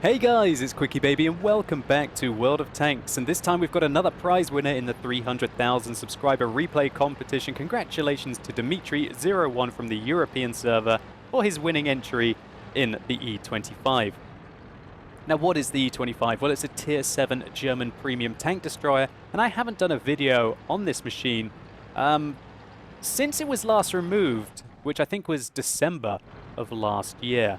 Hey guys, it's QuickyBaby and welcome back to World of Tanks, and this time we've got another prize winner in the 300,000 subscriber replay competition. Congratulations to Dimitri01 from the European server for his winning entry in the E25. Now what is the E25? Well, it's a tier 7 German premium tank destroyer, and I haven't done a video on this machine since it was last removed, which I think was December of last year.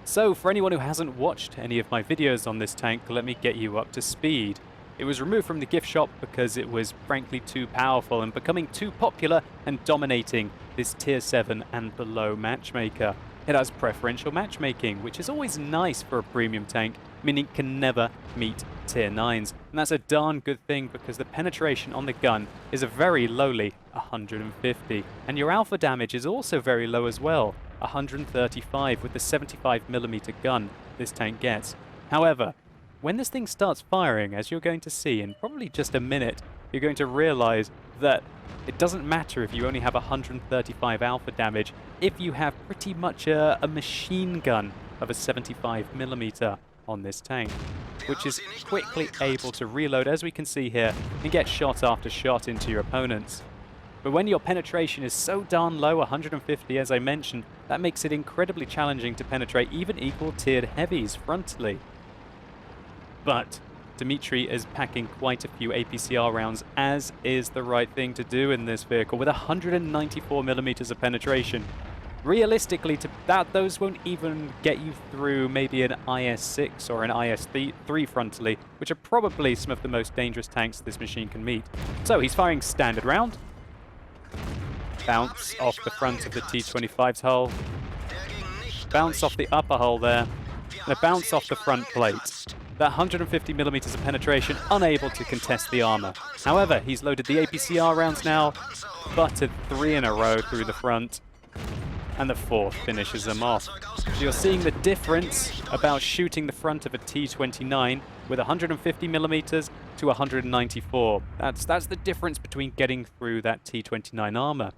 So, for anyone who hasn't watched any of my videos on this tank, let me get you up to speed. It was removed from the gift shop because it was frankly too powerful and becoming too popular and dominating this tier 7 and below matchmaker. It has preferential matchmaking, which is always nice for a premium tank, meaning it can never meet tier 9s. And that's a darn good thing because the penetration on the gun is a very lowly 150. And your alpha damage is also very low as well. 135 with the 75mm gun this tank gets. However, when this thing starts firing, as you're going to see in probably just a minute, you're going to realize that it doesn't matter if you only have 135 alpha damage if you have pretty much a machine gun of a 75mm on this tank, which is quickly able to reload, as we can see here, and get shot after shot into your opponents. But when your penetration is so darn low, 150 as I mentioned, that makes it incredibly challenging to penetrate even equal tiered heavies frontally. But Dimitri is packing quite a few APCR rounds, as is the right thing to do in this vehicle, with 194mm of penetration. Realistically, those won't even get you through maybe an IS-6 or an IS-3 frontally, which are probably some of the most dangerous tanks this machine can meet. So he's firing standard round. Bounce off the front of the T-25's hull. Bounce off the upper hull there. And a bounce off the front plate. That 150mm of penetration, unable to contest the armor. However, he's loaded the APCR rounds now, buttered 3 in a row through the front, and the 4th finishes them off. So you're seeing the difference about shooting the front of a T-29 with 150mm to 194. That's the difference between getting through that T-29 armor.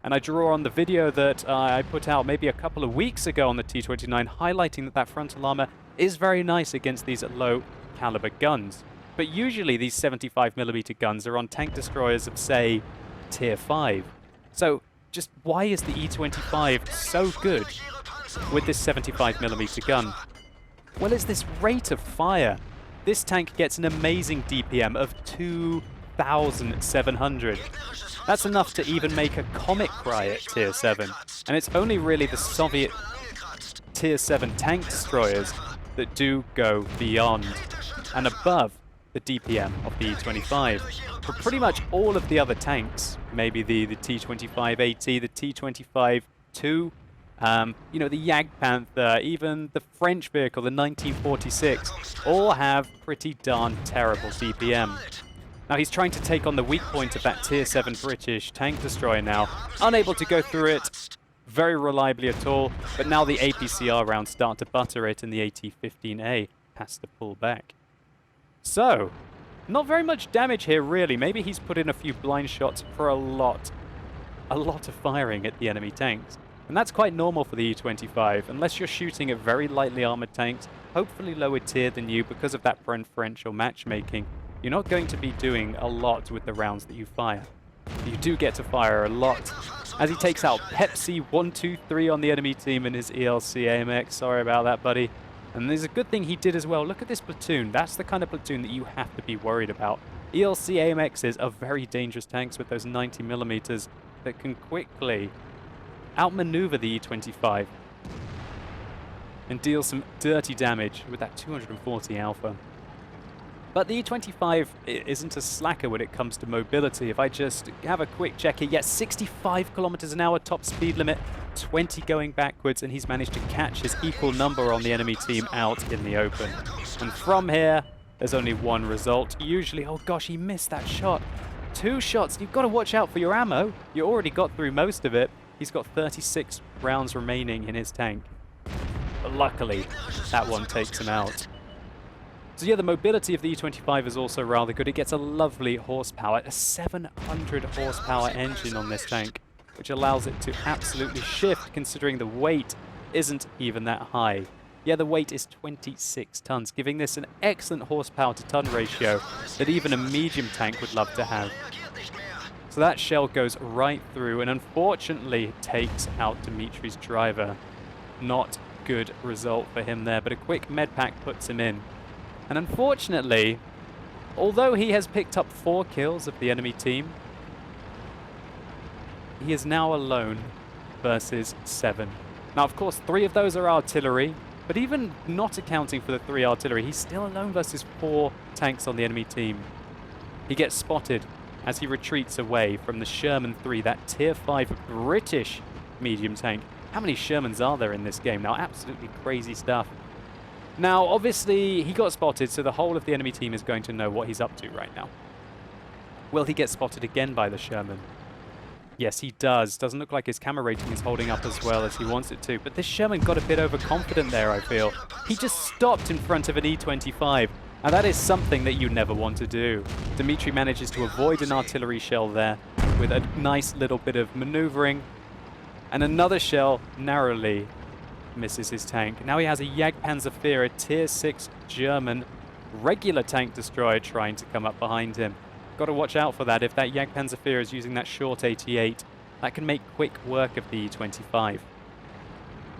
And I draw on the video that I put out maybe a couple of weeks ago on the T-29, highlighting that frontal armor is very nice against these low caliber guns. But usually these 75mm guns are on tank destroyers of, say, tier 5. So just why is the E25 so good with this 75mm gun? Well, it's this rate of fire. This tank gets an amazing DPM of 2,700. That's enough to even make a comic cry at tier 7. And it's only really the Soviet tier 7 tank destroyers that do go beyond and above the DPM of the E25. For pretty much all of the other tanks, maybe the T25AT, the T25-2, you know, the Jagdpanther, even the French vehicle, the 1946, all have pretty darn terrible DPM. Now he's trying to take on the weak point of that tier 7 British tank destroyer now, unable to go through it very reliably at all, but now the APCR rounds start to butter it and the AT-15A has to pull back. So, not very much damage here really. Maybe he's put in a few blind shots for a lot of firing at the enemy tanks. And that's quite normal for the E25, unless you're shooting at very lightly armored tanks, hopefully lower tier than you because of that preferential matchmaking. You're not going to be doing a lot with the rounds that you fire. You do get to fire a lot. As he takes out Pepsi 123 on the enemy team in his ELC AMX. Sorry about that, buddy. And there's a good thing he did as well. Look at this platoon. That's the kind of platoon that you have to be worried about. ELC AMXs are very dangerous tanks with those 90mm that can quickly outmaneuver the E25 and deal some dirty damage with that 240 alpha. But the E25 isn't a slacker when it comes to mobility. If I just have a quick check here, yes, 65 kilometers an hour top speed limit, 20 going backwards, and he's managed to catch his equal number on the enemy team out in the open. And from here, there's only one result. Usually, oh gosh, he missed that shot. 2 shots, you've got to watch out for your ammo. You already got through most of it. He's got 36 rounds remaining in his tank. But luckily, that one takes him out. So yeah, the mobility of the E25 is also rather good. It gets a lovely horsepower, a 700 horsepower engine on this tank, which allows it to absolutely shift considering the weight isn't even that high. Yeah, the weight is 26 tons, giving this an excellent horsepower to ton ratio that even a medium tank would love to have. So that shell goes right through and unfortunately takes out Dimitri's driver. Not good result for him there, but a quick med pack puts him in. And unfortunately, although he has picked up 4 kills of the enemy team, he is now alone versus 7. Now, of course, 3 of those are artillery, but even not accounting for the 3 artillery, he's still alone versus 4 tanks on the enemy team. He gets spotted as he retreats away from the Sherman 3, that tier 5 British medium tank. How many Shermans are there in this game now? Absolutely crazy stuff. Now, obviously, he got spotted, so the whole of the enemy team is going to know what he's up to right now. Will he get spotted again by the Sherman? Yes, he does. Doesn't look like his camera rating is holding up as well as he wants it to. But this Sherman got a bit overconfident there, I feel. He just stopped in front of an E-25. And that is something that you never want to do. Dimitri manages to avoid an artillery shell there with a nice little bit of maneuvering. And another shell narrowly misses his tank. Now he has a Jagdpanzer, a tier 6 German regular tank destroyer trying to come up behind him. Got to watch out for that. If that Jagdpanzer is using that short 88, that can make quick work of the E-25.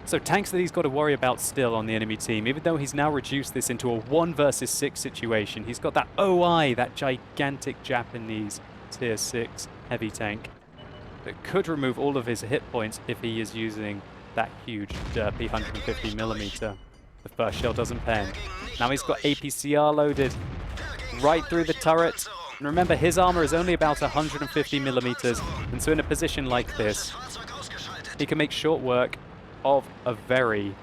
So tanks that he's got to worry about still on the enemy team, even though he's now reduced this into a 1 versus 6 situation. He's got that OI, that gigantic Japanese tier 6 heavy tank that could remove all of his hit points if he is using that huge derpy 150mm. The first shell doesn't pen. Now he's got APCR loaded right through the turret. And remember, his armor is only about 150mm, and so in a position like this, he can make short work of a very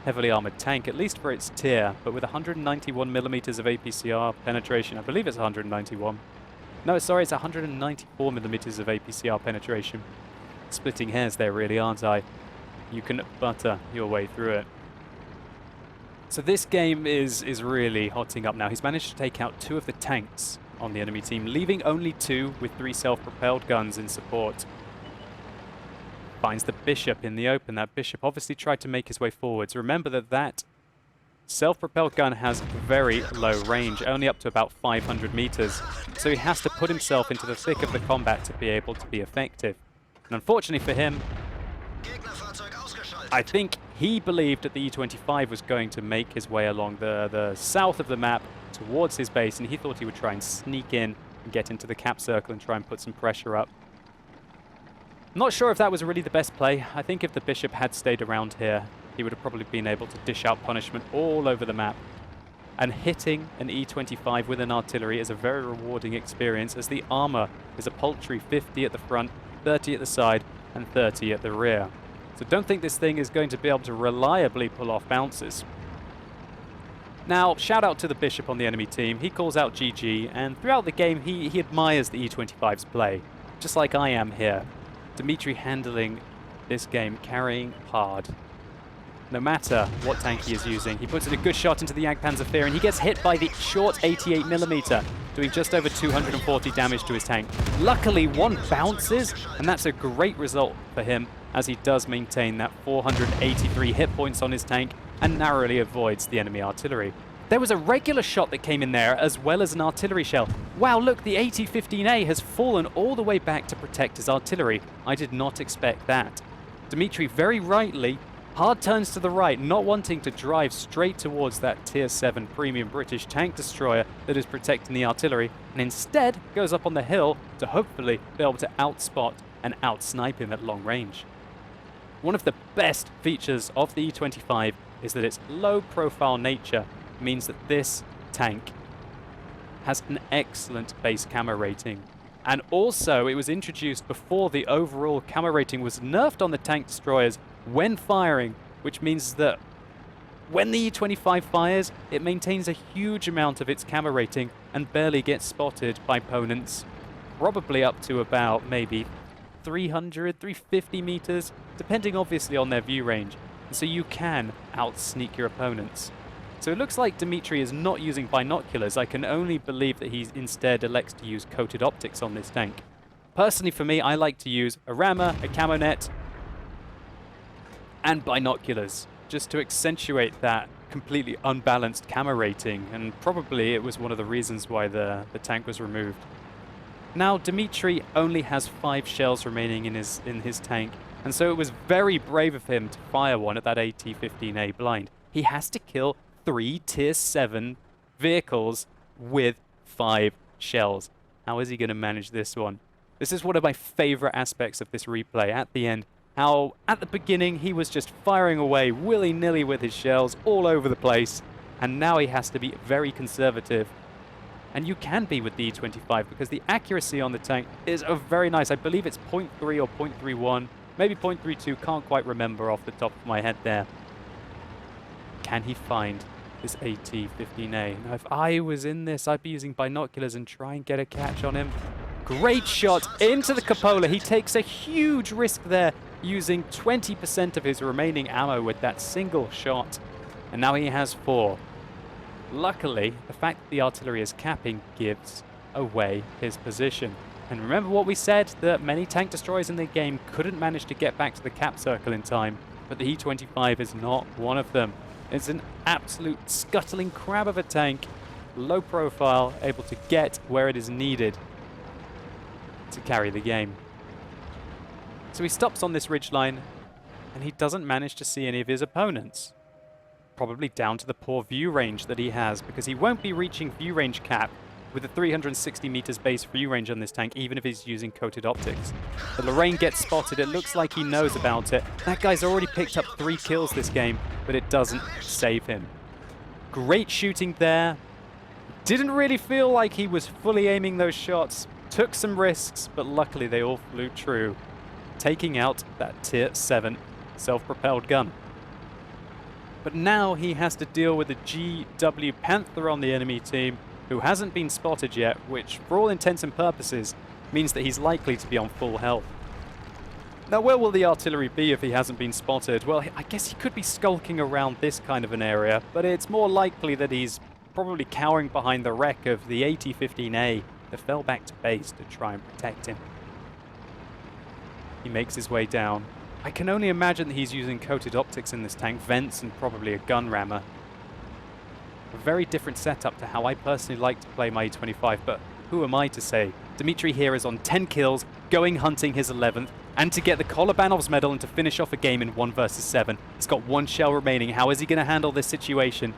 heavily armored tank, at least for its tier, but with 191mm of APCR penetration. I believe it's 191. No, sorry, it's 194mm of APCR penetration. Splitting hairs there, really, aren't I? You can butter your way through it. So this game is really hotting up now. He's managed to take out 2 of the tanks on the enemy team, leaving only 2 with 3 self-propelled guns in support. Finds the Bishop in the open. That Bishop obviously tried to make his way forwards. Remember that that self-propelled gun has very low range, only up to about 500 meters. So he has to put himself into the thick of the combat to be able to be effective. And unfortunately for him, I think he believed that the E-25 was going to make his way along the south of the map towards his base, and he thought he would try and sneak in and get into the cap circle and try and put some pressure up. Not sure if that was really the best play. I think if the Bishop had stayed around here, he would have probably been able to dish out punishment all over the map. And hitting an E-25 with an artillery is a very rewarding experience, as the armor is a paltry 50 at the front, 30 at the side, and 30 at the rear. So don't think this thing is going to be able to reliably pull off bounces. Now, shout out to the Bishop on the enemy team. He calls out GG, and throughout the game, he admires the E-25's play, just like I am here. Dimitri handling this game, carrying hard. No matter what tank he is using, he puts in a good shot into the Jagdpanzer, and he gets hit by the short 88mm, doing just over 240 damage to his tank. Luckily, 1 bounces, and that's a great result for him, as he does maintain that 483 hit points on his tank and narrowly avoids the enemy artillery. There was a regular shot that came in there, as well as an artillery shell. Wow, look, the AT-15A has fallen all the way back to protect his artillery. I did not expect that. Dimitri, very rightly, hard turns to the right, not wanting to drive straight towards that Tier 7 premium British tank destroyer that is protecting the artillery, and instead goes up on the hill to hopefully be able to outspot and outsnipe him at long range. One of the best features of the E-25 is that its low-profile nature means that this tank has an excellent base camo rating. And also, it was introduced before the overall camo rating was nerfed on the tank destroyers when firing, which means that when the E-25 fires, it maintains a huge amount of its camo rating and barely gets spotted by opponents, probably up to about maybe 300, 350 meters, depending obviously on their view range. And so you can out-sneak your opponents. So it looks like Dimitri is not using binoculars. I can only believe that he instead elects to use coated optics on this tank. Personally, for me, I like to use a rammer, a camo net, and binoculars. just to accentuate that completely unbalanced camo rating, and probably it was one of the reasons why the tank was removed. Now, Dmitry only has 5 shells remaining in his tank, and so it was very brave of him to fire one at that AT-15A blind. He has to kill 3 Tier 7 vehicles with 5 shells. How is he going to manage this one? This is one of my favorite aspects of this replay at the end. How, at the beginning, he was just firing away willy-nilly with his shells all over the place, and now he has to be very conservative. And you can be with the E25 because the accuracy on the tank is very nice. I believe it's 0.3 or 0.31, maybe 0.32, can't quite remember off the top of my head there. Can he find this AT-15A? Now, if I was in this, I'd be using binoculars and try and get a catch on him. Great shot into the cupola. He takes a huge risk there, using 20% of his remaining ammo with that single shot. And now he has 4. Luckily, the fact that the artillery is capping gives away his position. And remember what we said, that many tank destroyers in the game couldn't manage to get back to the cap circle in time, but the E25 is not one of them. It's an absolute scuttling crab of a tank, low profile, able to get where it is needed to carry the game. So he stops on this ridgeline, and he doesn't manage to see any of his opponents. Probably down to the poor view range that he has, because he won't be reaching view range cap with a 360 meters base view range on this tank, even if he's using coated optics. The Lorraine gets spotted. It looks like he knows about it. That guy's already picked up 3 kills this game, but it doesn't save him. Great shooting there. Didn't really feel like he was fully aiming those shots. Took some risks, but luckily they all flew true, taking out that Tier 7 self-propelled gun. But now he has to deal with a GW Panther on the enemy team, who hasn't been spotted yet, which, for all intents and purposes, means that he's likely to be on full health. Now, where will the artillery be if he hasn't been spotted? Well, I guess he could be skulking around this kind of an area, but it's more likely that he's probably cowering behind the wreck of the AT-15A that fell back to base to try and protect him. He makes his way down. I can only imagine that he's using coated optics in this tank, vents, and probably a gun rammer. A very different setup to how I personally like to play my E25, but who am I to say? Dmitry here is on 10 kills, going hunting his 11th, and to get the Kolobanov's medal and to finish off a game in 1 versus 7. He's got 1 shell remaining. How is he going to handle this situation?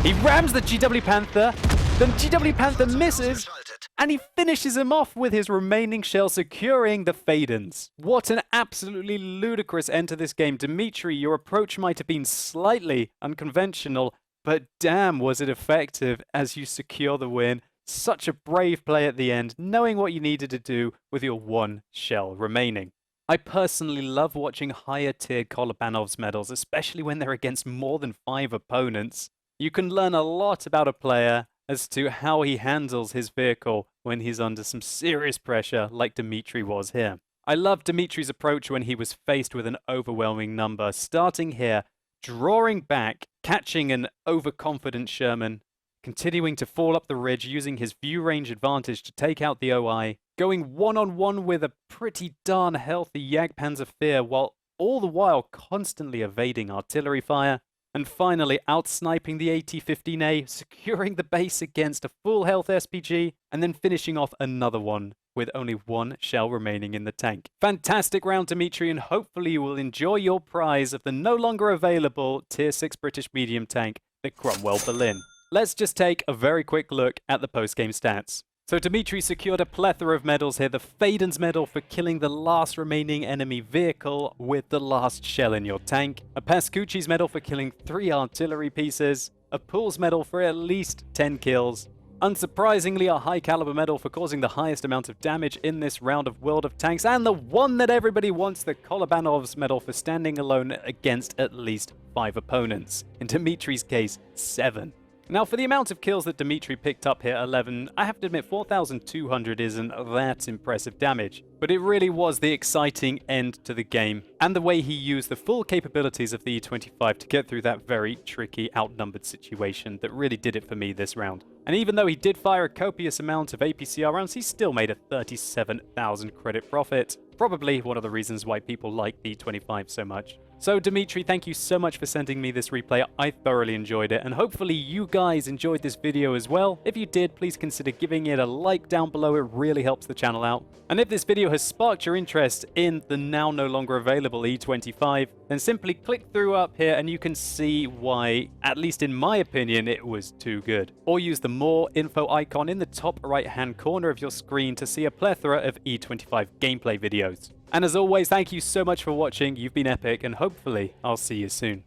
He rams the GW Panther, then GW Panther misses, and he finishes him off with his remaining shell, securing the Fadens. What an absolutely ludicrous end to this game. Dmitry, your approach might have been slightly unconventional, but damn was it effective as you secure the win. Such a brave play at the end, knowing what you needed to do with your 1 shell remaining. I personally love watching higher tiered Kolobanov's medals, especially when they're against more than 5 opponents. You can learn a lot about a player as to how he handles his vehicle when he's under some serious pressure like Dmitry was here. I love Dmitry's approach when he was faced with an overwhelming number, starting here, drawing back, catching an overconfident Sherman, continuing to fall up the ridge using his view range advantage to take out the OI, going one-on-one with a pretty darn healthy Jagdpanzer Fear, while all the while constantly evading artillery fire, and finally out-sniping the AT-15A, securing the base against a full health SPG, and then finishing off another one with only 1 shell remaining in the tank. Fantastic round, Dmitry, and hopefully you will enjoy your prize of the no longer available Tier 6 British medium tank, the Cromwell Berlin. Let's just take a very quick look at the post-game stats. So Dmitry secured a plethora of medals here. The Fadens medal for killing the last remaining enemy vehicle with the last shell in your tank. A Pascucci's medal for killing 3 artillery pieces. A Pools medal for at least 10 kills. Unsurprisingly, a high caliber medal for causing the highest amount of damage in this round of World of Tanks. And the one that everybody wants, the Kolobanov's medal for standing alone against at least 5 opponents. In Dmitry's case, 7. Now, for the amount of kills that Dmitry picked up here, 11, I have to admit 4,200 isn't that impressive damage. But it really was the exciting end to the game, and the way he used the full capabilities of the E25 to get through that very tricky outnumbered situation that really did it for me this round. And even though he did fire a copious amount of APCR rounds, he still made a 37,000 credit profit. Probably one of the reasons why people like the E25 so much. So Dimitri, thank you so much for sending me this replay. I thoroughly enjoyed it, and hopefully you guys enjoyed this video as well. If you did, please consider giving it a like down below. It really helps the channel out. And if this video has sparked your interest in the now no longer available E25, then simply click through up here and you can see why, at least in my opinion, it was too good. Or use the more info icon in the top right hand corner of your screen to see a plethora of E25 gameplay videos. And as always, thank you so much for watching. You've been epic, and hopefully I'll see you soon.